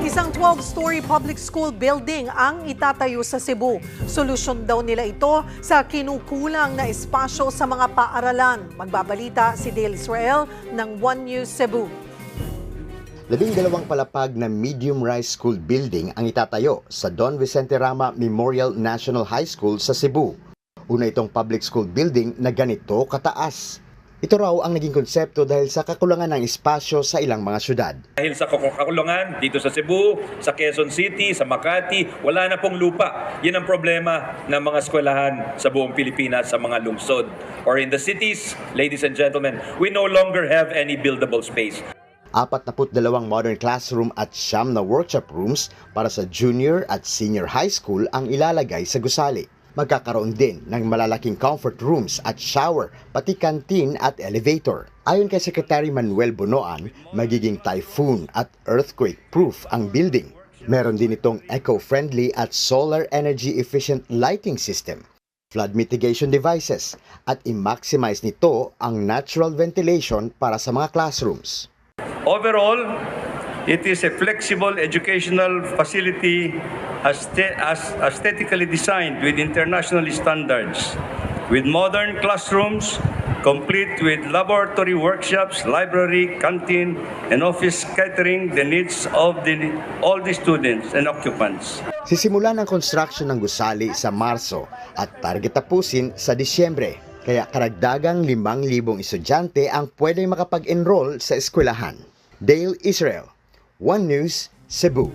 Isang 12-story public school building ang itatayo sa Cebu. Solusyon daw nila ito sa kinukulang na espasyo sa mga paaralan. Magbabalita si Dale Israel ng One News Cebu. 12 palapag na medium-rise school building ang itatayo sa Don Vicente Rama Memorial National High School sa Cebu. Una itong public school building na ganito kataas. Ito raw ang naging konsepto dahil sa kakulangan ng espasyo sa ilang mga syudad. Dahil sa kakulangan dito sa Cebu, sa Quezon City, sa Makati, wala na pong lupa. Yan ang problema ng mga eskwelahan sa buong Pilipinas, sa mga lungsod. Or in the cities, ladies and gentlemen, we no longer have any buildable space. 42 modern classroom at 9 na workshop rooms para sa junior at senior high school ang ilalagay sa gusali. Magkakaroon din ng malalaking comfort rooms at shower, pati canteen at elevator. Ayon kay Secretary Manuel Bonoan, magiging typhoon at earthquake-proof ang building. Meron din itong eco-friendly at solar energy-efficient lighting system, flood mitigation devices, at i-maximize nito ang natural ventilation para sa mga classrooms. Overall, it is a flexible educational facility aesthetically designed with international standards, with modern classrooms, complete with laboratory workshops, library, canteen, and office catering the needs of all the students and occupants. Sisimulan ang construction ng gusali sa Marso at target tapusin sa Disyembre. Kaya karagdagang 5,000 estudyante ang pwedeng makapag-enroll sa eskwelahan. Dale Israel, One News, Cebu.